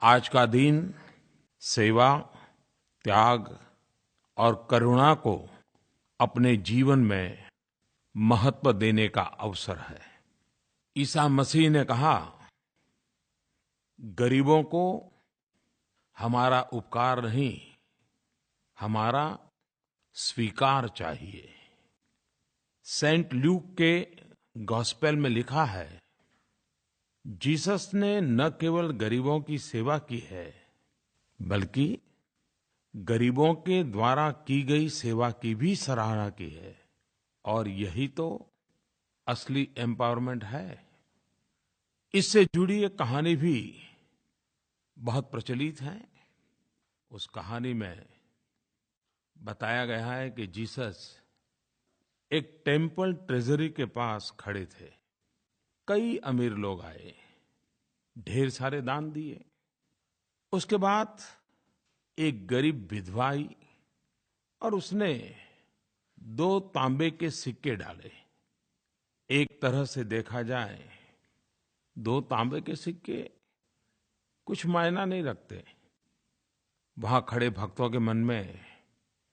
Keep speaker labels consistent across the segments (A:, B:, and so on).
A: आज का दिन सेवा, त्याग और करुणा को अपने जीवन में महत्व देने का अवसर है। ईसा मसीह ने कहा, गरीबों को हमारा उपकार नहीं, हमारा स्वीकार चाहिए। सेंट ल्यूक के गॉस्पेल में लिखा है, जीसस ने न केवल गरीबों की सेवा की है, बल्कि गरीबों के द्वारा की गई सेवा की भी सराहना की है। और यही तो असली एम्पावरमेंट है। इससे जुड़ी एक कहानी भी बहुत प्रचलित है। उस कहानी में बताया गया है कि जीसस एक टेम्पल ट्रेजरी के पास खड़े थे। कई अमीर लोग आए, ढेर सारे दान दिए। उसके बाद एक गरीब विधवा आई और उसने 2 तांबे के सिक्के डाले। एक तरह से देखा जाए 2 तांबे के सिक्के कुछ मायना नहीं रखते। वहां खड़े भक्तों के मन में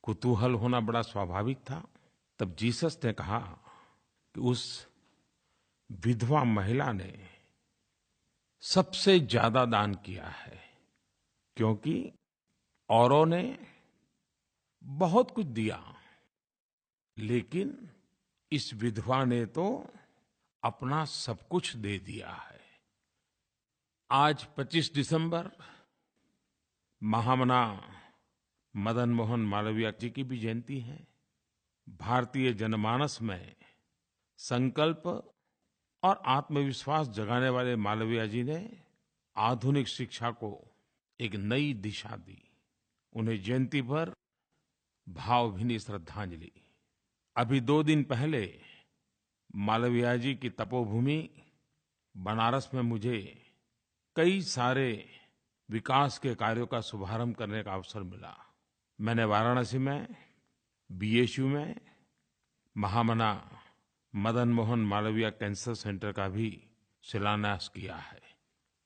A: कुतूहल होना बड़ा स्वाभाविक था। तब जीसस ने कहा कि उस विधवा महिला ने सबसे ज्यादा दान किया है, क्योंकि औरों ने बहुत कुछ दिया, लेकिन इस विधवा ने तो अपना सब कुछ दे दिया है। आज 25 दिसंबर महामना मदन मोहन मालवीय जी की भी जयंती है। भारतीय जनमानस में संकल्प और आत्मविश्वास जगाने वाले मालवीय जी ने आधुनिक शिक्षा को एक नई दिशा दी। उन्हें जयंती पर भावभीनी श्रद्धांजलि। अभी 2 दिन पहले मालवीय जी की तपोभूमि बनारस में मुझे कई सारे विकास के कार्यों का शुभारंभ करने का अवसर मिला। मैंने वाराणसी में बीएचयू में महामना मदन मोहन मालवीय कैंसर सेंटर का भी शिलान्यास किया है।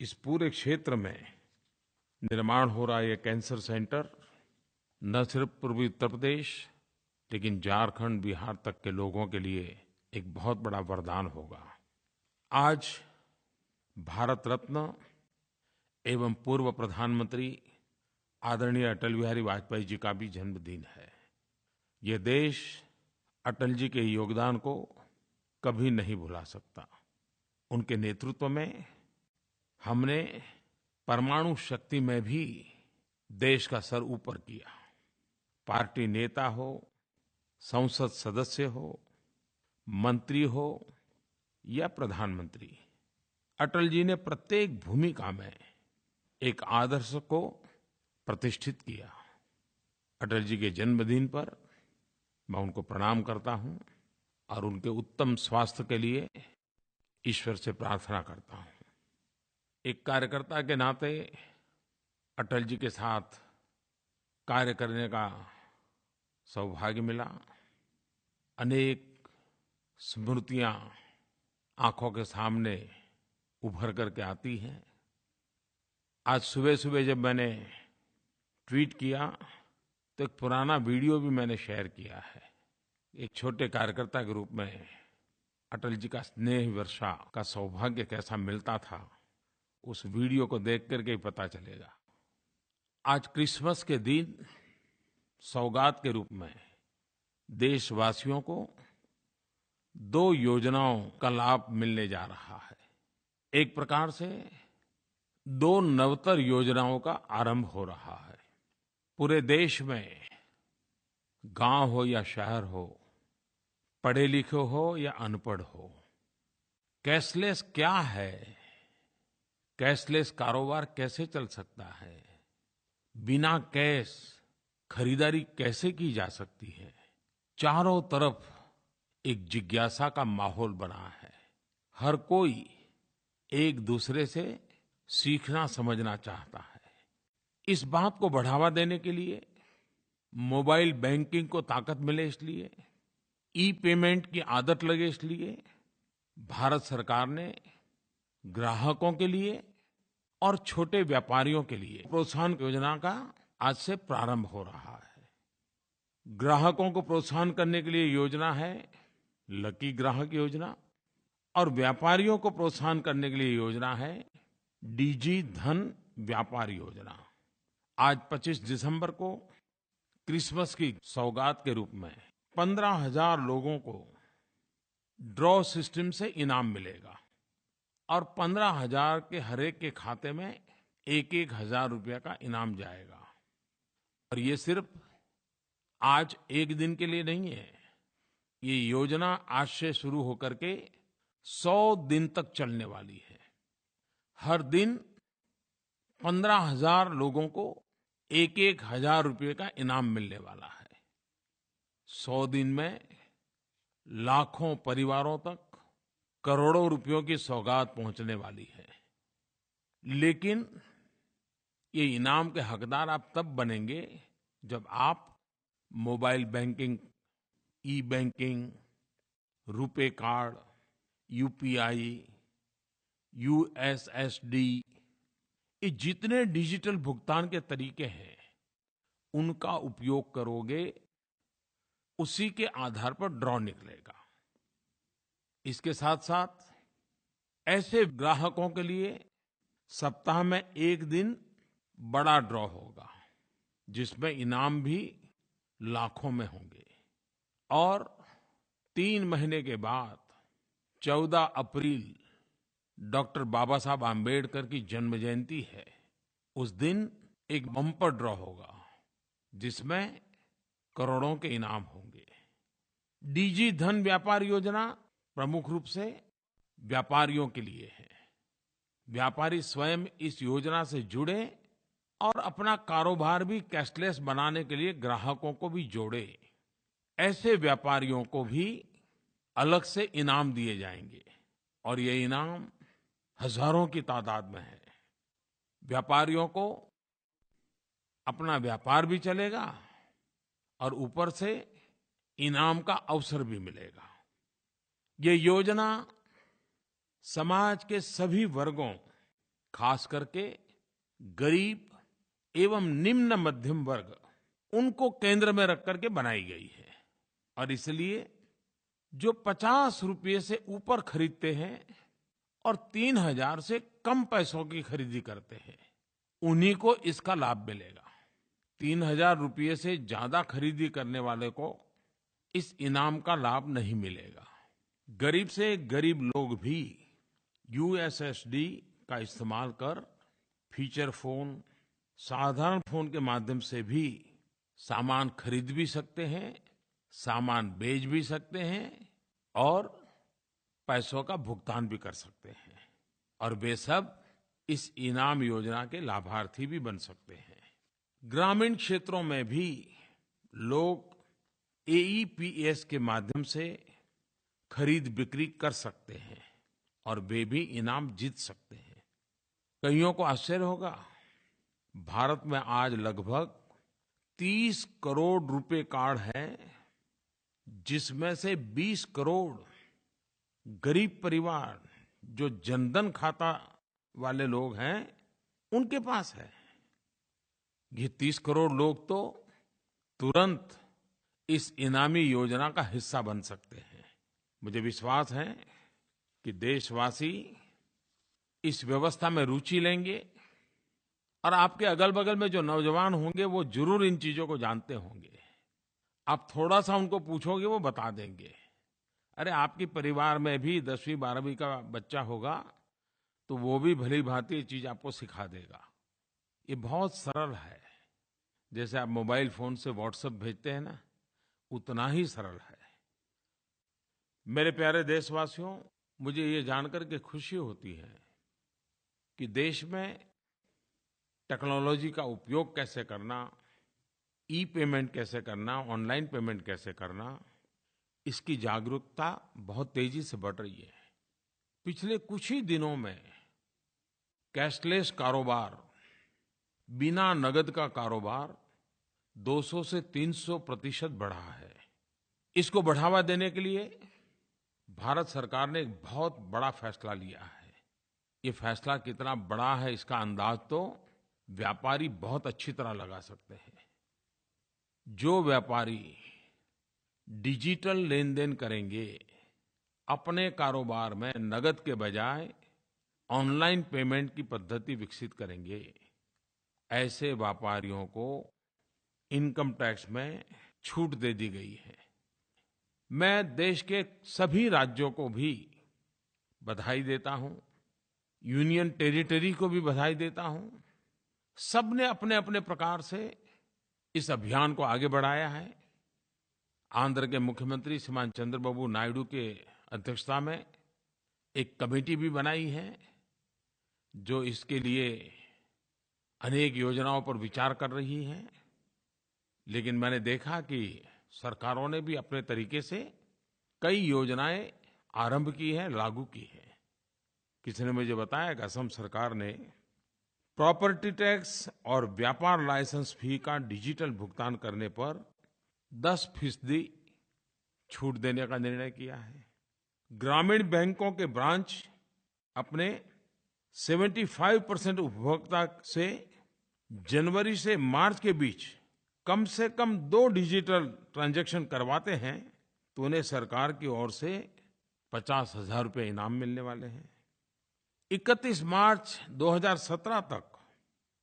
A: इस पूरे क्षेत्र में निर्माण हो रहा ये कैंसर सेंटर न सिर्फ पूर्वी उत्तर प्रदेश, लेकिन झारखंड, बिहार तक के लोगों के लिए एक बहुत बड़ा वरदान होगा। आज भारत रत्न एवं पूर्व प्रधानमंत्री आदरणीय अटल बिहारी वाजपेयी जी का भी जन्मदिन है। ये देश अटल जी के योगदान को कभी नहीं भुला सकता। उनके नेतृत्व में हमने परमाणु शक्ति में भी देश का सर ऊपर किया। पार्टी नेता हो, संसद सदस्य हो, मंत्री हो या प्रधानमंत्री, अटल जी ने प्रत्येक भूमिका में एक आदर्श को प्रतिष्ठित किया। अटल जी के जन्मदिन पर मैं उनको प्रणाम करता हूँ और उनके उत्तम स्वास्थ्य के लिए ईश्वर से प्रार्थना करता हूँ। एक कार्यकर्ता के नाते अटल जी के साथ कार्य करने का सौभाग्य मिला। अनेक स्मृतियाँ आँखों के सामने उभर करके आती हैं। आज सुबह-सुबह जब मैंने ट्वीट किया तो एक पुराना वीडियो भी मैंने शेयर किया है। एक छोटे कार्यकर्ता के रूप में अटल जी का स्नेह वर्षा का सौभाग्य कैसा मिलता था, उस वीडियो को देख करके ही पता चलेगा। आज क्रिसमस के दिन सौगात के रूप में देशवासियों को 2 योजनाओं का लाभ मिलने जा रहा है। एक प्रकार से 2 नवतर योजनाओं का आरंभ हो रहा है। पूरे देश में गांव हो या शहर हो, पढ़े लिखे हो या अनपढ़ हो, कैशलेस क्या है, कैशलेस कारोबार कैसे चल सकता है, बिना कैश खरीदारी कैसे की जा सकती है, चारों तरफ एक जिज्ञासा का माहौल बना है। हर कोई एक दूसरे से सीखना समझना चाहता है। इस बात को बढ़ावा देने के लिए, मोबाइल बैंकिंग को ताकत मिले इसलिए, ई-पेमेंट की आदत लगे इसलिए भारत सरकार ने ग्राहकों के लिए और छोटे व्यापारियों के लिए प्रोत्साहन योजना का आज से प्रारंभ हो रहा है। ग्राहकों को प्रोत्साहन करने के लिए योजना है लकी ग्राहक योजना, और व्यापारियों को प्रोत्साहन करने के लिए योजना है डिजी धन व्यापार योजना। आज 25 दिसंबर को क्रिसमस की सौगात के रूप में 15,000 लोगों को ड्रॉ सिस्टम से इनाम मिलेगा और 15,000 के हरेक के खाते में 1-1 हज़ार रुपये का इनाम जाएगा। और ये सिर्फ आज एक दिन के लिए नहीं है, ये योजना आज से शुरू होकर के 100 दिन तक चलने वाली है। हर दिन 15,000 लोगों को 1-1 हज़ार रुपये का इनाम मिलने वाला है। 100 दिन में लाखों परिवारों तक करोड़ों रुपयों की सौगात पहुंचने वाली है। लेकिन ये इनाम के हकदार आप तब बनेंगे जब आप mobile banking, e banking, RuPay card, UPI, USSD, ये जितने डिजिटल भुगतान के तरीके हैं उनका उपयोग करोगे। उसी के आधार पर ड्रॉ निकलेगा। इसके साथ-साथ ऐसे ग्राहकों के लिए सप्ताह में एक दिन बड़ा ड्रॉ होगा, जिसमें इनाम भी लाखों में होंगे। और 3 महीने के बाद 14 अप्रैल डॉक्टर बाबा साहब आम्बेडकर की जन्म जयंती है। उस दिन एक बम्पर ड्रॉ होगा, जिसमें करोड़ों के इनाम होंगे। डिजी धन व्यापार योजना प्रमुख रूप से व्यापारियों के लिए है। व्यापारी स्वयं इस योजना से जुड़े और अपना कारोबार भी कैशलेस बनाने के लिए ग्राहकों को भी जोड़े। ऐसे व्यापारियों को भी अलग से इनाम दिए जाएंगे और ये इनाम हजारों की तादाद में है। व्यापारियों को अपना व्यापार भी चलेगा और ऊपर से इनाम का अवसर भी मिलेगा। ये योजना समाज के सभी वर्गों, खास करके गरीब एवं निम्न मध्यम वर्ग, उनको केंद्र में रख करके बनाई गई है। और इसलिए जो 50 रुपये से ऊपर खरीदते हैं और 3,000 से कम पैसों की खरीदी करते हैं, उन्हीं को इसका लाभ मिलेगा। 3,000 रुपये से ज्यादा खरीदी करने वाले को इस इनाम का लाभ नहीं मिलेगा। गरीब से गरीब लोग भी यूएसएसडी का इस्तेमाल कर फीचर फोन, साधारण फोन के माध्यम से भी सामान खरीद भी सकते हैं, सामान बेच भी सकते हैं और पैसों का भुगतान भी कर सकते हैं। और वे सब इस इनाम योजना के लाभार्थी भी बन सकते हैं। ग्रामीण क्षेत्रों में भी लोग एईपीएस के माध्यम से खरीद बिक्री कर सकते हैं और वे भी इनाम जीत सकते हैं। कईयों को आश्चर्य होगा, भारत में आज लगभग 30 करोड़ रुपए कार्ड हैं, जिसमें से 20 करोड़ गरीब परिवार जो जनधन खाता वाले लोग हैं उनके पास है। ये 30 करोड़ लोग तो तुरंत इस इनामी योजना का हिस्सा बन सकते हैं। मुझे विश्वास है कि देशवासी इस व्यवस्था में रुचि लेंगे और आपके अगल-बगल में जो नौजवान होंगे वो जरूर इन चीजों को जानते होंगे। आप थोड़ा सा उनको पूछोगे वो बता देंगे। अरे आपके परिवार में भी 10वीं 12वीं का बच्चा होगा तो वो भी भली-भांति ये चीज आपको सिखा देगा। ये बहुत सरल है। जैसे आप मोबाइल फोन से व्हाट्सएप भेजते हैं ना, उतना ही सरल है। मेरे प्यारे देशवासियों, मुझे ये जानकर के खुशी होती है कि देश में टेक्नोलॉजी का उपयोग कैसे करना, ई पेमेंट कैसे करना, ऑनलाइन पेमेंट कैसे करना, इसकी जागरूकता बहुत तेजी से बढ़ रही है। पिछले कुछ ही दिनों में कैशलेस कारोबार, बिना नगद का कारोबार 200 से 300% बढ़ा है। इसको बढ़ावा देने के लिए भारत सरकार ने एक बहुत बड़ा फैसला लिया है। ये फैसला कितना बड़ा है इसका अंदाज तो व्यापारी बहुत अच्छी तरह लगा सकते हैं। जो व्यापारी डिजिटल लेनदेन करेंगे, अपने कारोबार में नगद के बजाय ऑनलाइन पेमेंट की पद्धति विकसित करेंगे, ऐसे व्यापारियों को इनकम टैक्स में छूट दे दी गई है। मैं देश के सभी राज्यों को भी बधाई देता हूँ, यूनियन टेरिटरी को भी बधाई देता हूँ। सबने अपने-अपने प्रकार से इस अभियान को आगे बढ़ाया है। आंध्र के मुख्यमंत्री श्रीमान चंद्रबाबू नायडू के अध्यक्षता में एक कमेटी भी बनाई है, जो इसके लिए अनेक योजनाओं पर विचार कर रही है। लेकिन मैंने देखा कि सरकारों ने भी अपने तरीके से कई योजनाएं आरंभ की हैं, लागू की हैं। किसी ने मुझे बताया कि असम सरकार ने प्रॉपर्टी टैक्स और व्यापार लाइसेंस फी का डिजिटल भुगतान करने पर 10% छूट देने का निर्णय किया है। ग्रामीण बैंकों के ब्रांच अपने 75% उपभोक्ता से जनवरी से मार्च के बीच कम से कम 2 डिजिटल ट्रांजैक्शन करवाते हैं तो उन्हें सरकार की ओर से 50,000 रुपये इनाम मिलने वाले हैं। 31 मार्च 2017 तक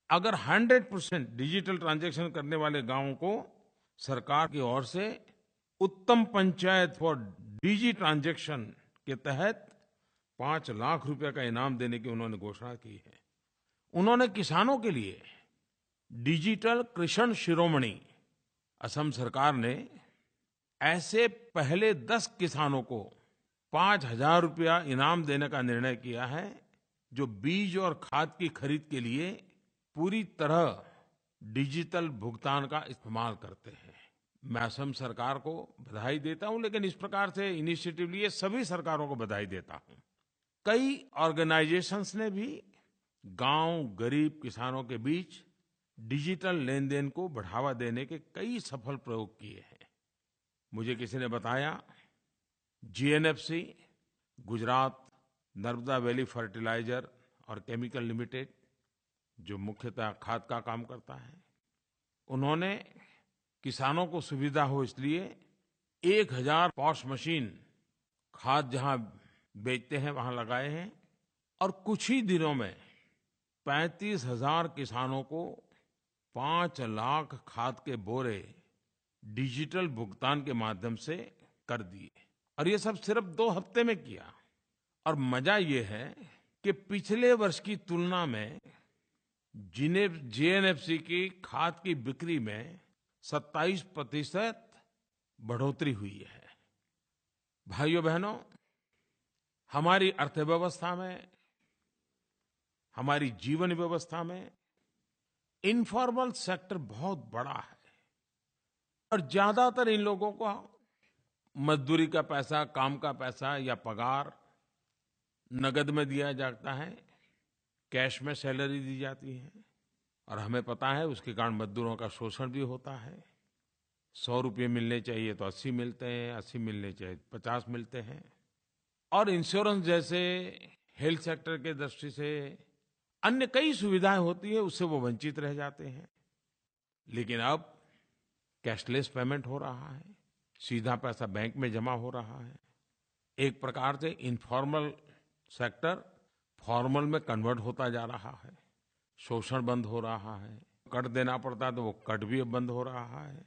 A: अगर 100% डिजिटल ट्रांजैक्शन करने वाले गांवों को सरकार की ओर से उत्तम पंचायत फॉर डिजी ट्रांजैक्शन के तहत 5 लाख रुपए का इनाम देने की उन्होंने घोषणा की है। उन्होंने किसानों के लिए डिजिटल कृषण शिरोमणि, असम सरकार ने ऐसे पहले 10 किसानों को 5,000 रुपया इनाम देने का निर्णय किया है, जो बीज और खाद की खरीद के लिए पूरी तरह डिजिटल भुगतान का इस्तेमाल करते हैं। मैं असम सरकार को बधाई देता हूं, लेकिन इस प्रकार से इनिशिएटिव लिए सभी सरकारों को बधाई देता हूं। कई ऑर्गेनाइजेशंस ने भी गांव गरीब किसानों के बीच डिजिटल लेनदेन को बढ़ावा देने के कई सफल प्रयोग किए हैं। मुझे किसी ने बताया GNFC, Gujarat Narmada valley fertilizer और केमिकल लिमिटेड, जो मुख्यतः खाद का काम करता है, उन्होंने किसानों को सुविधा हो इसलिए 1000 पॉश मशीन खाद जहां बेचते हैं वहां लगाए हैं और कुछ ही दिनों में 35,000 किसानों को 5 लाख खाद के बोरे डिजिटल भुगतान के माध्यम से कर दिए। और ये सब सिर्फ 2 हफ्ते में किया। और मजा ये है कि पिछले वर्ष की तुलना में जीएनएफसी की खाद की बिक्री में 27% बढ़ोतरी हुई है। भाइयों बहनों, हमारी अर्थव्यवस्था में, हमारी जीवन व्यवस्था में इनफॉर्मल सेक्टर बहुत बड़ा है और ज्यादातर इन लोगों को मजदूरी का पैसा, काम का पैसा या पगार नगद में दिया जाता है, कैश में सैलरी दी जाती है। और हमें पता है उसके कारण मजदूरों का शोषण भी होता है। 100 रुपये मिलने चाहिए तो 80 मिलते हैं, 80 मिलने चाहिए 50 मिलते हैं। और इंश्योरेंस जैसे हेल्थ सेक्टर के दृष्टि से अन्य कई सुविधाएं होती है, उससे वो वंचित रह जाते हैं। लेकिन अब कैशलेस पेमेंट हो रहा है, सीधा पैसा बैंक में जमा हो रहा है। एक प्रकार से इनफॉर्मल सेक्टर फॉर्मल में कन्वर्ट होता जा रहा है। शोषण बंद हो रहा है। कट देना पड़ता है तो वो कट भी अब बंद हो रहा है।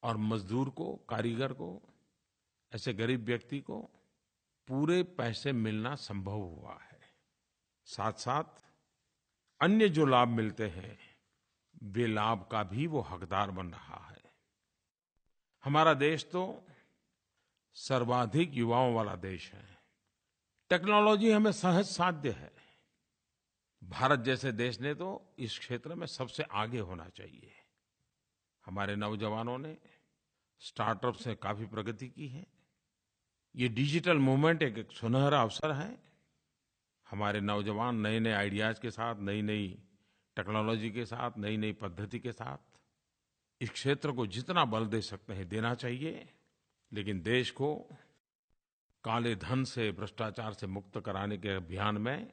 A: और मजदूर को, कारीगर को, ऐसे गरीब व्यक्ति को पूरे पैसे मिलना संभव हुआ है। साथ-साथ अन्य जो लाभ मिलते हैं, वे लाभ का भी वो हकदार बन रहा है। हमारा देश तो सर्वाधिक युवाओं वाला देश है। टेक्नोलॉजी हमें सहज साध्य है। भारत जैसे देश ने तो इस क्षेत्र में सबसे आगे होना चाहिए। हमारे नौजवानों ने स्टार्टअप से काफी प्रगति की है। ये डिजिटल मूवमेंट एक सुनहरा अवसर है। हमारे नौजवान नए-नए आइडियाज़ के साथ, नई-नई टेक्नोलॉजी के साथ, नई-नई पद्धति के साथ इस क्षेत्र को जितना बल दे सकते हैं देना चाहिए। लेकिन देश को काले धन से, भ्रष्टाचार से मुक्त कराने के अभियान में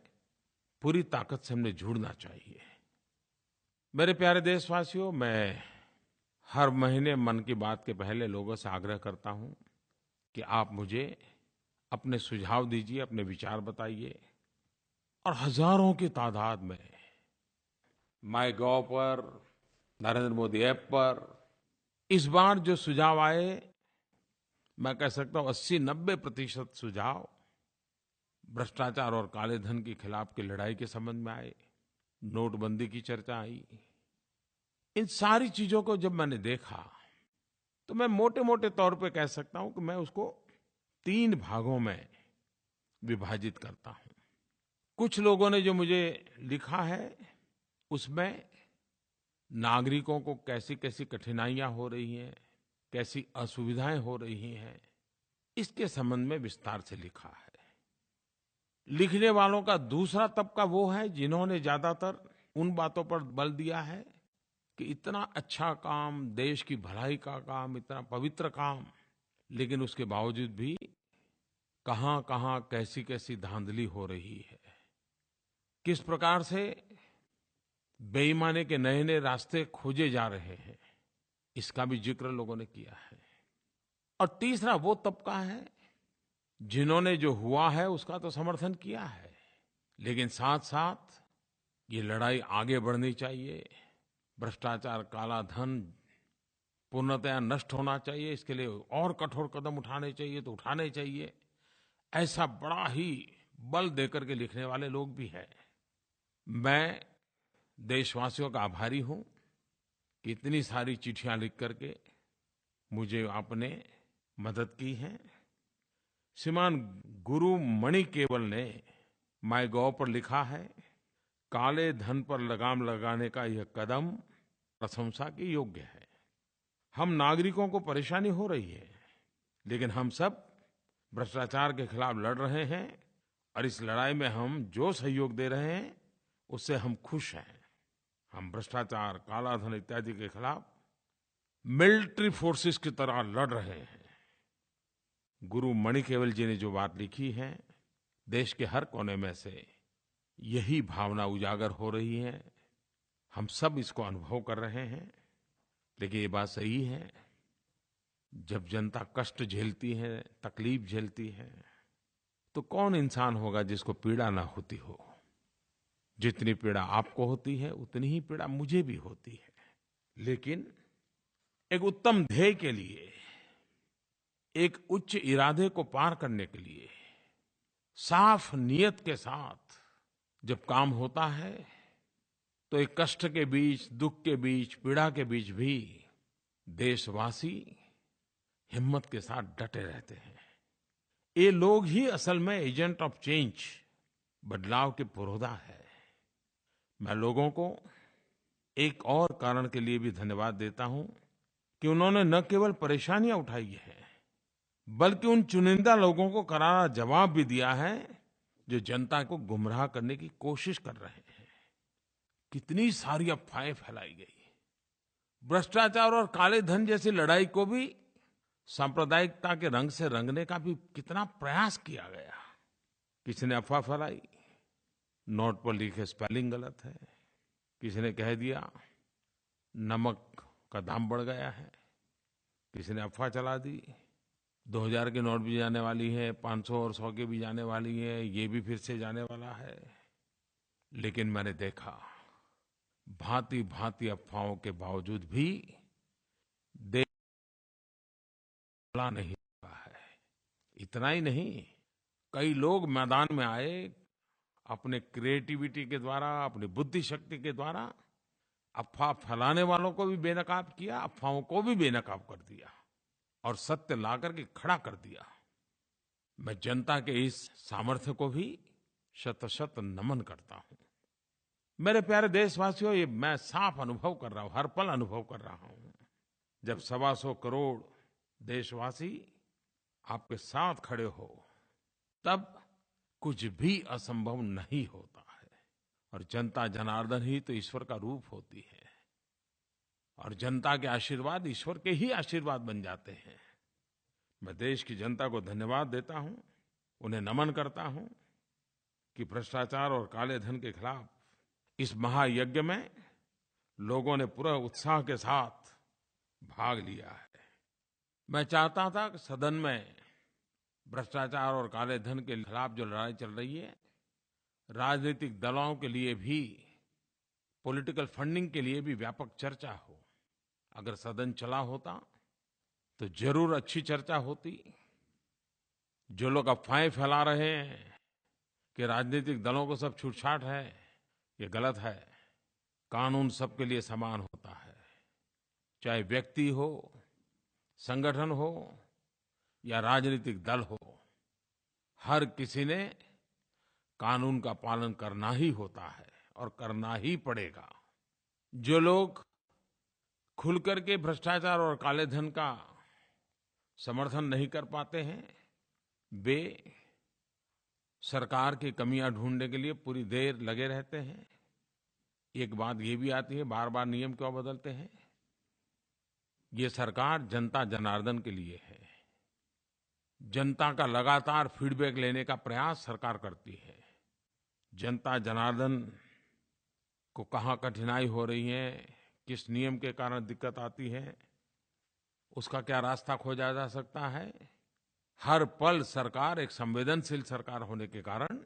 A: पूरी ताकत से हमने जुड़ना चाहिए। मेरे प्यारे देशवासियों, मैं हर महीने मन की बात के पहले लोगों से आग्रह करता हूँ कि आप मुझे अपने सुझाव दीजिए, अपने विचार बताइए। और हज़ारों की तादाद में माइगोव पर, नरेंद्र मोदी ऐप पर इस बार जो सुझाव आए, मैं कह सकता हूँ 80-90% सुझाव भ्रष्टाचार और काले धन के खिलाफ की लड़ाई के संबंध में आए। नोटबंदी की चर्चा आई। इन सारी चीज़ों को जब मैंने देखा तो मैं मोटे-मोटे तौर पे कह सकता हूँ कि मैं उसको 3 भागों में विभाजित करता हूँ। कुछ लोगों ने जो मुझे लिखा है, उसमें नागरिकों को कैसी-कैसी कठिनाइयाँ हो रही हैं, कैसी असुविधाएँ हो रही हैं, इसके संबंध में विस्तार से लिखा है। लिखने वालों का दूसरा तबका वो है जिन्होंने ज़्यादातर उन बातों पर बल दिया है कि इतना अच्छा काम, देश की भलाई का काम, इतना पवित्र काम, लेकिन उसके बावजूद भी कहाँ-कहाँ, कैसी-कैसी धांधली हो रही है। किस प्रकार से बेईमानी के नए-नए रास्ते खोजे जा रहे हैं, इसका भी ज़िक्र लोगों ने किया है। और तीसरा वो तबका है जिन्होंने जो हुआ है उसका तो समर्थन किया है, लेकिन साथ-साथ ये लड़ाई आगे बढ़नी चाहिए। भ्रष्टाचार, काला धन पूर्णतया नष्ट होना चाहिए, इसके लिए और कठोर कदम उठाने चाहिए तो उठाने चाहिए। ऐसा बड़ा ही बल देकर के लिखने वाले लोग भी हैं। मैं देशवासियों का आभारी हूँ कि इतनी सारी चिट्ठियाँ लिख करके मुझे आपने मदद की है। श्रीमान गुरु मणि केवल ने माइगोव पर लिखा है, काले धन पर लगाम लगाने का यह कदम प्रशंसा के योग्य है। हम नागरिकों को परेशानी हो रही है, लेकिन हम सब भ्रष्टाचार के खिलाफ लड़ रहे हैं और इस लड़ाई में हम जो सहयोग दे रहे हैं उससे हम खुश हैं। हम भ्रष्टाचार, काला धन इत्यादि के खिलाफ मिलिट्री फोर्सेस की तरह लड़ रहे हैं। गुरु मणि केवल जी ने जो बात लिखी है, देश के हर कोने में से यही भावना उजागर हो रही है। हम सब इसको अनुभव कर रहे हैं। लेकिन ये बात सही है, जब जनता कष्ट झेलती है, तकलीफ झेलती है, तो कौन इंसान होगा जिसको पीड़ा ना होती हो। जितनी पीड़ा आपको होती है उतनी ही पीड़ा मुझे भी होती है। लेकिन एक उत्तम ध्येय के लिए, एक उच्च इरादे को पार करने के लिए साफ नियत के साथ जब काम होता है तो एक कष्ट के बीच, दुख के बीच, पीड़ा के बीच भी देशवासी हिम्मत के साथ डटे रहते हैं। ये लोग ही असल में एजेंट ऑफ चेंज, बदलाव के पुरोधा है। मैं लोगों को एक और कारण के लिए भी धन्यवाद देता हूं कि उन्होंने न केवल परेशानियां उठाई हैं, बल्कि उन चुनिंदा लोगों को करारा जवाब भी दिया है जो जनता को गुमराह करने की कोशिश कर रहे हैं। कितनी सारी अफवाहें फैलाई गई। भ्रष्टाचार और काले धन जैसी लड़ाई को भी सांप्रदायिकता के रंग से रंगने का भी कितना प्रयास किया गया। किसी ने अफवाह फैलाई, नोट पर लिखे स्पेलिंग गलत है। किसी ने कह दिया नमक का दाम बढ़ गया है। किसी ने अफवाह चला दी 2000 के नोट भी जाने वाली है, 500 और 100 के भी जाने वाली है, ये भी फिर से जाने वाला है। लेकिन मैंने देखा भांति-भांति अफवाहों के बावजूद भी देश बड़ा नहीं हुआ है। इतना ही नहीं, कई लोग मैदान में आए, अपने क्रिएटिविटी के द्वारा, अपनी बुद्धि शक्ति के द्वारा अफवाह फैलाने वालों को भी बेनकाब किया, अफवाहों को भी बेनकाब कर दिया और सत्य ला करके खड़ा कर दिया। मैं जनता के इस सामर्थ्य को भी शत-शत नमन करता हूँ। मेरे प्यारे देशवासियों, ये मैं साफ अनुभव कर रहा हूँ, हर पल अनुभव कर रहा हूँ। जब 125 करोड़ देशवासी आपके साथ खड़े हो, तब कुछ भी असंभव नहीं होता है। और जनता जनार्दन ही तो ईश्वर का रूप होती है। और जनता के आशीर्वाद ईश्वर के ही आशीर्वाद बन जाते हैं। मैं देश की जनता को धन्यवाद देता हूँ, उन्हें नमन करता हूँ कि भ्रष्टाचार और काले धन के खिलाफ इस महायज्ञ में लोगों ने पूरे उत्साह के साथ भाग लिया है। मैं चाहता था कि सदन में भ्रष्टाचार और काले धन के खिलाफ जो लड़ाई चल रही है, राजनीतिक दलों के लिए भी, पॉलिटिकल फंडिंग के लिए भी व्यापक चर्चा हो। अगर सदन चला होता तो जरूर अच्छी चर्चा होती। जो लोग अफवाहें फैला रहे हैं कि राजनीतिक दलों को सब छूटछाट है, ये गलत है। कानून सबके लिए समान होता है, चाहे व्यक्ति हो, संगठन हो या राजनीतिक दल हो। हर किसी ने कानून का पालन करना ही होता है और करना ही पड़ेगा। जो लोग खुल करके भ्रष्टाचार और काले धन का समर्थन नहीं कर पाते हैं, वे सरकार की कमियां ढूंढने के लिए पूरी देर लगे रहते हैं। एक बात ये भी आती है, बार-बार नियम क्यों बदलते हैं? ये सरकार जनता जनार्दन के लिए है। जनता का लगातार फीडबैक लेने का प्रयास सरकार करती है। जनता जनार्दन को कहाँ कठिनाई हो रही है, किस नियम के कारण दिक्कत आती है, उसका क्या रास्ता खोजा जा सकता है। हर पल सरकार एक संवेदनशील सरकार होने के कारण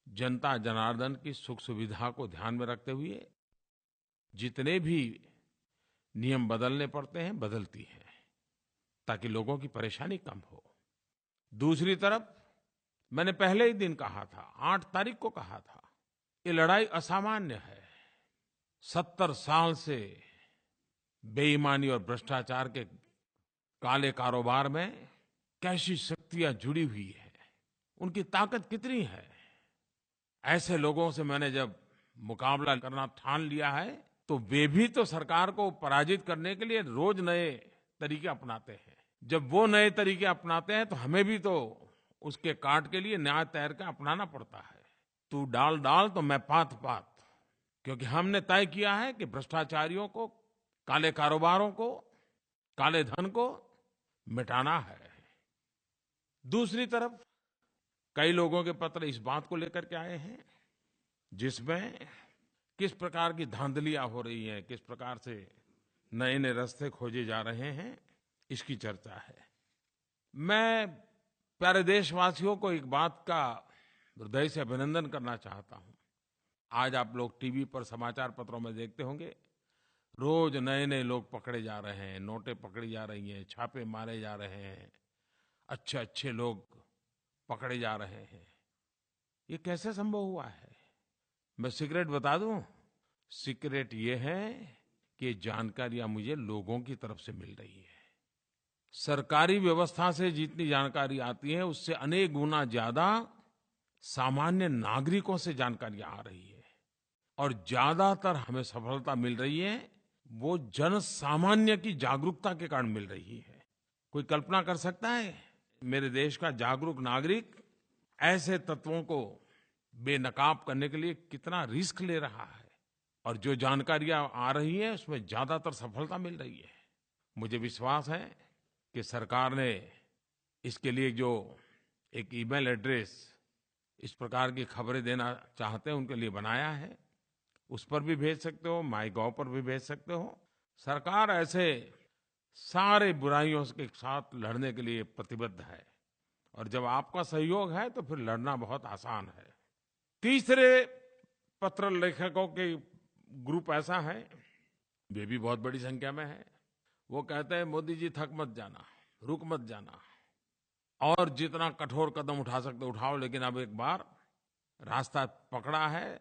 A: जनता जनार्दन की सुख सुविधा को ध्यान में रखते हुए जितने भी नियम बदलने पड़ते हैं, बदलती है, ताकि लोगों की परेशानी कम हो। दूसरी तरफ मैंने पहले ही दिन कहा था, 8 तारीख को कहा था, ये लड़ाई असामान्य है। 70 साल से बेईमानी और भ्रष्टाचार के काले कारोबार में कैसी शक्तियां जुड़ी हुई है, उनकी ताकत कितनी है। ऐसे लोगों से मैंने जब मुकाबला करना ठान लिया है, तो वे भी तो सरकार को पराजित करने के लिए रोज नए तरीके अपनाते हैं। जब वो नए तरीके अपनाते हैं तो हमें भी तो उसके काट के लिए नया तरीका अपनाना पड़ता है। तू डाल डाल तो मैं पात पात, क्योंकि हमने तय किया है कि भ्रष्टाचारियों को, काले कारोबारों को, काले धन को मिटाना है। दूसरी तरफ कई लोगों के पत्र इस बात को लेकर के आए हैं जिसमें किस प्रकार की धांधलियां हो रही हैं, किस प्रकार से नए नए रास्ते खोजे जा रहे हैं, इसकी चर्चा है। मैं प्यारे देशवासियों को एक बात का हृदय से अभिनंदन करना चाहता हूं। आज आप लोग टीवी पर, समाचार पत्रों में देखते होंगे, रोज नए नए लोग पकड़े जा रहे हैं, नोटें पकड़ी जा रही हैं, छापे मारे जा रहे हैं, अच्छे अच्छे लोग पकड़े जा रहे हैं। ये कैसे संभव हुआ है? मैं सीक्रेट बता दूं? सीक्रेट ये है कि जानकारियां मुझे लोगों की तरफ से मिल रही है। सरकारी व्यवस्था से जितनी जानकारी आती है, उससे अनेक गुना ज्यादा सामान्य नागरिकों से जानकारियां आ रही है। और ज्यादातर हमें सफलता मिल रही है वो जन सामान्य की जागरूकता के कारण मिल रही है। कोई कल्पना कर सकता है मेरे देश का जागरूक नागरिक ऐसे तत्वों को बेनकाब करने के लिए कितना रिस्क ले रहा है? और जो जानकारियां आ रही हैं उसमें ज्यादातर सफलता मिल रही है। मुझे विश्वास है कि सरकार ने इसके लिए जो एक ईमेल एड्रेस इस प्रकार की खबरें देना चाहते हैं उनके लिए बनाया है, उस पर भी भेज सकते हो, माईगॉव पर भी भेज सकते हो। सरकार ऐसे सारे बुराइयों के साथ लड़ने के लिए प्रतिबद्ध है, और जब आपका सहयोग है तो फिर लड़ना बहुत आसान है। तीसरे पत्र लेखकों के ग्रुप ऐसा है, वे भी बहुत बड़ी संख्या में है। वो कहते हैं मोदी जी थक मत जाना, रुक मत जाना, और जितना कठोर कदम उठा सकते उठाओ, लेकिन अब एक बार रास्ता पकड़ा है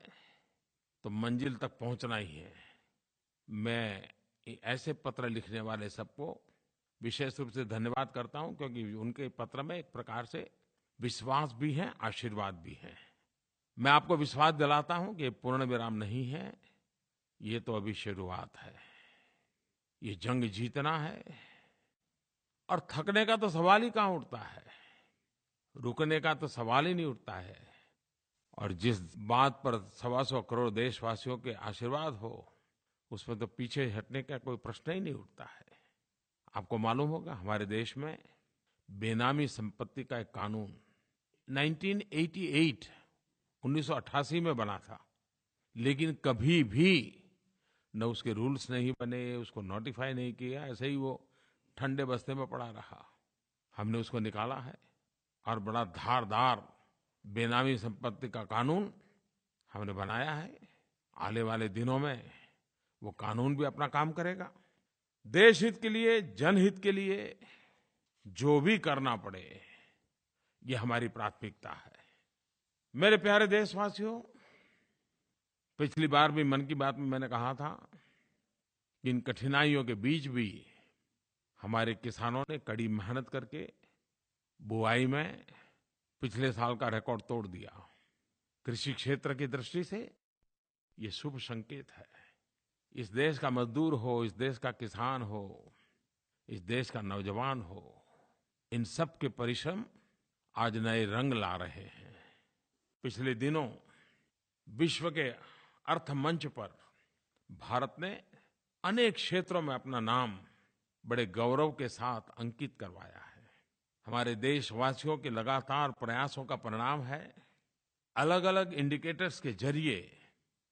A: तो मंजिल तक पहुंचना ही है। मैं ऐसे पत्र लिखने वाले सबको विशेष रूप से धन्यवाद करता हूं, क्योंकि उनके पत्र में एक प्रकार से विश्वास भी है, आशीर्वाद भी है। मैं आपको विश्वास दिलाता हूं कि पूर्ण विराम नहीं है, ये तो अभी शुरुआत है। ये जंग जीतना है, और थकने का तो सवाल ही कहां उठता है, रुकने का तो सवाल ही नहीं उठता है। और जिस बात पर 125 करोड़ देशवासियों के आशीर्वाद हो, उसमें तो पीछे हटने का कोई प्रश्न ही नहीं उठता है। आपको मालूम होगा हमारे देश में बेनामी संपत्ति का एक कानून 1988 1988 में बना था, लेकिन कभी भी न उसके रूल्स नहीं बने, उसको नोटिफाई नहीं किया, ऐसे ही वो ठंडे बस्ते में पड़ा रहा। हमने उसको निकाला है और बड़ा धारदार बेनामी संपत्ति का कानून हमने बनाया है। आने वाले दिनों में वो कानून भी अपना काम करेगा। देश हित के लिए, जनहित के लिए जो भी करना पड़े, ये हमारी प्राथमिकता है। मेरे प्यारे देशवासियों, पिछली बार भी मन की बात में मैंने कहा था कि इन कठिनाइयों के बीच भी हमारे किसानों ने कड़ी मेहनत करके बुआई में पिछले साल का रिकॉर्ड तोड़ दिया। कृषि क्षेत्र की दृष्टि से ये शुभ संकेत है। इस देश का मजदूर हो, इस देश का किसान हो, इस देश का नौजवान हो, इन सब के परिश्रम आज नए रंग ला रहे हैं। पिछले दिनों विश्व के अर्थ मंच पर भारत ने अनेक क्षेत्रों में अपना नाम बड़े गौरव के साथ अंकित करवाया है। हमारे देशवासियों के लगातार प्रयासों का परिणाम है। अलग-अलग इंडिकेटर्स के जरिए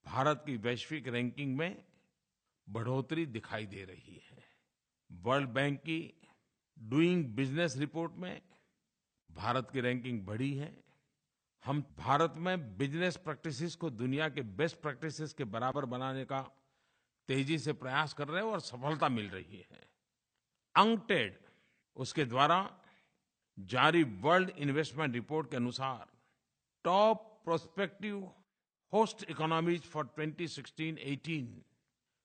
A: भारत की वैश्विक रैंकिंग में बढ़ोतरी दिखाई दे रही है। वर्ल्ड बैंक की डूइंग बिजनेस रिपोर्ट में भारत की रैंकिंग बढ़ी है। हम भारत में बिजनेस प्रैक्टिसेस को दुनिया के बेस्ट प्रैक्टिसेस के बराबर बनाने का तेजी से प्रयास कर रहे हैं और सफलता मिल रही है। अंकटेड उसके द्वारा जारी वर्ल्ड इन्वेस्टमेंट रिपोर्ट के अनुसार top prospective host economies for 2016-18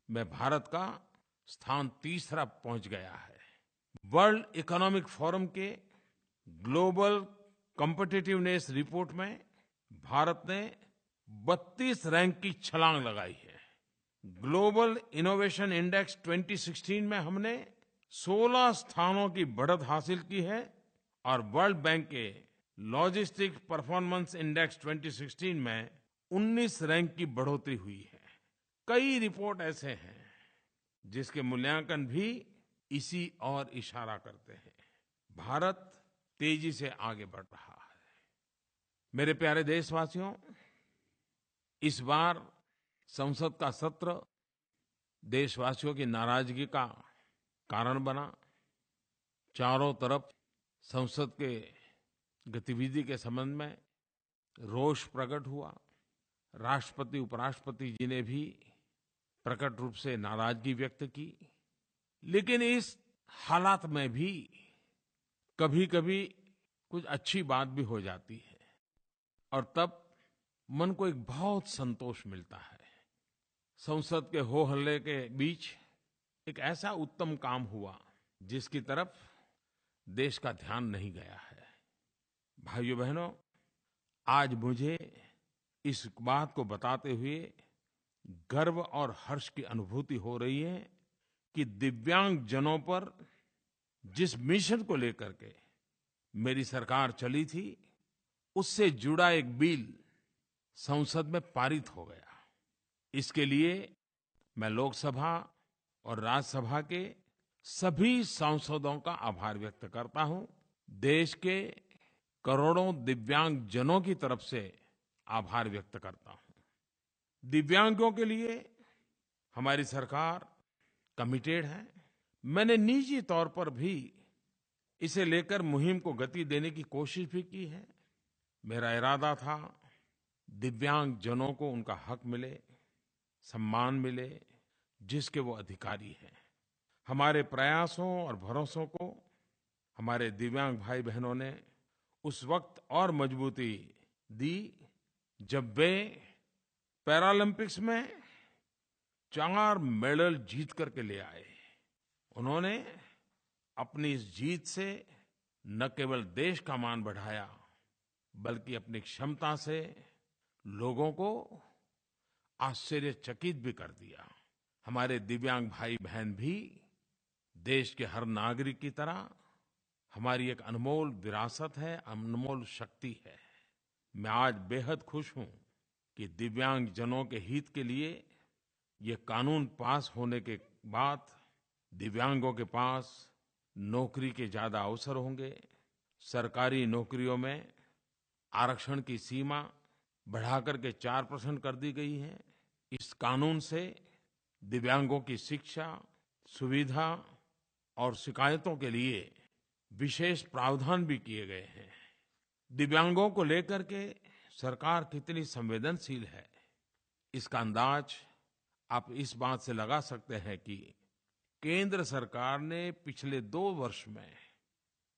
A: में भारत का स्थान तीसरा पहुंच गया है। वर्ल्ड इकोनॉमिक फोरम के ग्लोबल कॉम्पिटिटिवनेस रिपोर्ट में भारत ने 32 रैंक की छलांग लगाई है। ग्लोबल इनोवेशन इंडेक्स 2016 में हमने 16 स्थानों की बढ़त हासिल की है और वर्ल्ड बैंक के लॉजिस्टिक्स परफॉर्मेंस इंडेक्स 2016 में 19 रैंक की बढ़ोतरी हुई है। कई रिपोर्ट ऐसे हैं जिसके मूल्यांकन भी इसी ओर इशारा करते हैं। भारत तेजी से आगे बढ़ रहा है। मेरे प्यारे देशवासियों, इस बार संसद का सत्र देशवासियों की नाराजगी का कारण बना। चारों तरफ संसद के गतिविधि के संबंध में रोष प्रकट हुआ। राष्ट्रपति, उपराष्ट्रपति जी ने भी प्रकट रूप से नाराजगी व्यक्त की। लेकिन इस हालात में भी कभी-कभी कुछ अच्छी बात भी हो जाती है और तब मन को एक बहुत संतोष मिलता है। संसद के हो हल्ले के बीच एक ऐसा उत्तम काम हुआ जिसकी तरफ देश का ध्यान नहीं गया है। भाइयों बहनों, आज मुझे इस बात को बताते हुए गर्व और हर्ष की अनुभूति हो रही है कि दिव्यांग जनों पर जिस मिशन को लेकर के मेरी सरकार चली थी, उससे जुड़ा एक बिल संसद में पारित हो गया। इसके लिए मैं लोकसभा और राज्यसभा के सभी सांसदों का आभार व्यक्त करता हूं। देश के करोड़ों दिव्यांग जनों की तरफ से आभार व्यक्त करता हूं। दिव्यांगों के लिए हमारी सरकार कमिटेड है। मैंने निजी तौर पर भी इसे लेकर मुहिम को गति देने की कोशिश भी की है। मेरा इरादा था दिव्यांग जनों को उनका हक मिले, सम्मान मिले, जिसके वो अधिकारी हैं। हमारे प्रयासों और भरोसों को हमारे दिव्यांग भाई बहनों ने उस वक्त और मजबूती दी जब वे पैरालंपिक्स में 4 मेडल जीत करके ले आए। उन्होंने अपनी इस जीत से न केवल देश का मान बढ़ाया, बल्कि अपनी क्षमता से लोगों को आश्चर्यचकित भी कर दिया। हमारे दिव्यांग भाई बहन भी देश के हर नागरिक की तरह हमारी एक अनमोल विरासत है, अनमोल शक्ति है। मैं आज बेहद खुश हूं कि दिव्यांग जनों के हित के लिए ये कानून पास होने के बाद दिव्यांगों के पास नौकरी के ज़्यादा अवसर होंगे। सरकारी नौकरियों में आरक्षण की सीमा बढ़ाकर के 4% कर दी गई है। इस कानून से दिव्यांगों की शिक्षा, सुविधा और शिकायतों के लिए विशेष प्रावधान भी किए गए हैं। दिव्यांगों को लेकर के सरकार कितनी संवेदनशील है, इसका अंदाज आप इस बात से लगा सकते हैं कि केंद्र सरकार ने पिछले 2 वर्ष में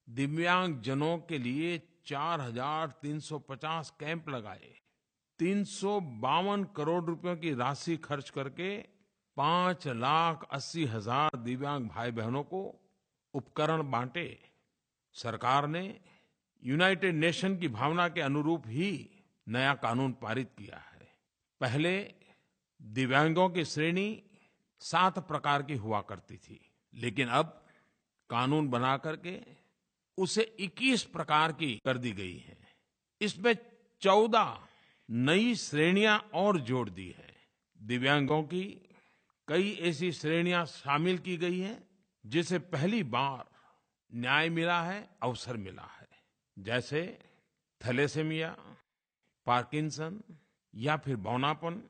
A: दिव्यांगजनों के लिए 4,350 कैंप लगाए, 352 करोड़ रुपयों की राशि खर्च करके 5,80,000 दिव्यांग भाई बहनों को उपकरण बांटे। सरकार ने यूनाइटेड नेशन की भावना के अनुरूप ही नया कानून पारित किया है। पहले दिव्यांगों की श्रेणी 7 प्रकार की हुआ करती थी, लेकिन अब कानून बना करके उसे 21 प्रकार की कर दी गई है। इसमें 14 नई श्रेणियां और जोड़ दी है। दिव्यांगों की कई ऐसी श्रेणियां शामिल की गई हैं जिसे पहली बार न्याय मिला है, अवसर मिला है। जैसे थैलेसेमिया, पार्किंसन या फिर बौनापन,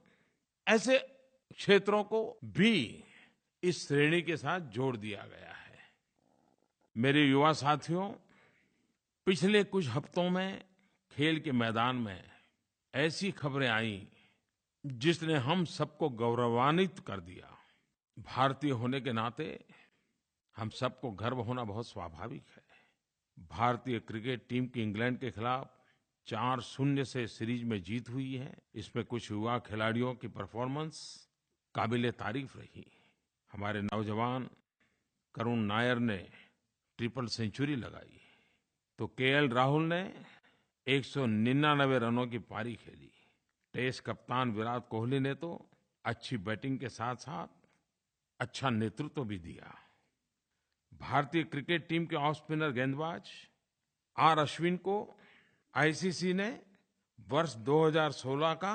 A: ऐसे क्षेत्रों को भी इस श्रेणी के साथ जोड़ दिया गया है। मेरे युवा साथियों, पिछले कुछ हफ्तों में खेल के मैदान में ऐसी खबरें आईं जिसने हम सबको गौरवान्वित कर दिया। भारतीय होने के नाते हम सबको गर्व होना बहुत स्वाभाविक है। भारतीय क्रिकेट टीम की इंग्लैंड के खिलाफ 4-0 से सीरीज में जीत हुई है। इसमें कुछ युवा खिलाड़ियों की परफॉर्मेंस काबिले तारीफ रही। हमारे नौजवान करुण नायर ने ट्रिपल सेंचुरी लगाई, तो केएल राहुल ने 199 रनों की पारी खेली। टेस्ट कप्तान विराट कोहली ने तो अच्छी बैटिंग के साथ साथ अच्छा नेतृत्व भी दिया। भारतीय क्रिकेट टीम के ऑफ स्पिनर गेंदबाज आर अश्विन को आईसीसी ने वर्ष 2016 का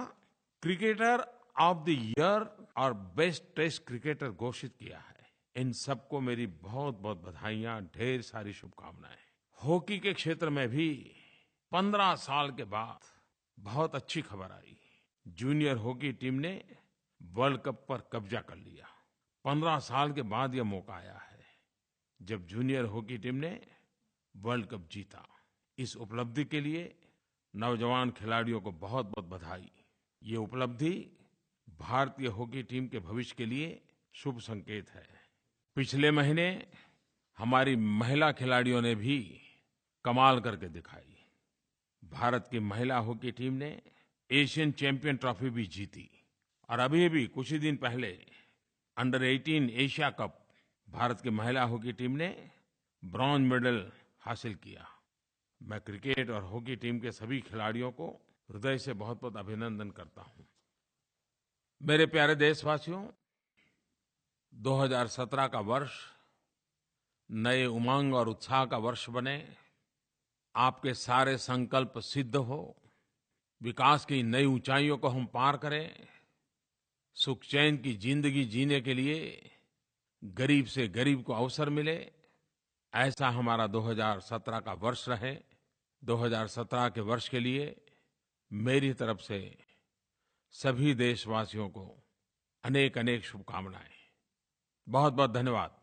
A: क्रिकेटर ऑफ द ईयर और बेस्ट टेस्ट क्रिकेटर घोषित किया है। इन सबको मेरी बहुत बहुत बधाइयां, ढेर सारी शुभकामनाएं। हॉकी के क्षेत्र में भी 15 साल के बाद बहुत अच्छी खबर आई। जूनियर हॉकी टीम ने वर्ल्ड कप पर कब्जा कर लिया। 15 साल के बाद यह मौका आया है जब जूनियर हॉकी टीम ने वर्ल्ड कप जीता। इस उपलब्धि के लिए नौजवान खिलाड़ियों को बहुत बहुत बधाई। ये उपलब्धि भारतीय हॉकी टीम के भविष्य के लिए शुभ संकेत है। पिछले महीने हमारी महिला खिलाड़ियों ने भी कमाल करके दिखाई। भारत की महिला हॉकी टीम ने एशियन चैंपियन ट्रॉफी भी जीती और अभी कुछ ही दिन पहले अंडर 18 एशिया कप भारत की महिला हॉकी टीम ने ब्रॉन्ज मेडल हासिल किया। मैं क्रिकेट और हॉकी टीम के सभी खिलाड़ियों को हृदय से बहुत बहुत अभिनंदन करता हूं। मेरे प्यारे देशवासियों, 2017 का वर्ष नए उमंग और उत्साह का वर्ष बने। आपके सारे संकल्प सिद्ध हो, विकास की नई ऊंचाइयों को हम पार करें, सुख चैन की जिंदगी जीने के लिए गरीब से गरीब को अवसर मिले, ऐसा हमारा 2017 का वर्ष रहे। 2017 के वर्ष के लिए मेरी तरफ से सभी देशवासियों को अनेक अनेक शुभकामनाएं। बहुत बहुत धन्यवाद।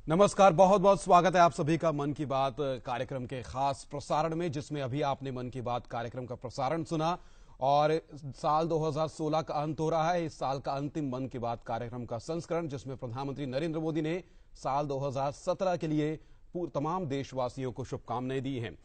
B: नमस्कार, बहुत बहुत स्वागत है आप सभी का मन की बात कार्यक्रम के खास प्रसारण में, जिसमें अभी आपने मन की बात कार्यक्रम का प्रसारण सुना। और साल 2016 का अंत हो रहा है। इस साल का अंतिम मन की बात कार्यक्रम का संस्करण, जिसमें प्रधानमंत्री नरेंद्र मोदी ने साल 2017 के लिए तमाम देशवासियों को शुभकामनाएं दी हैं।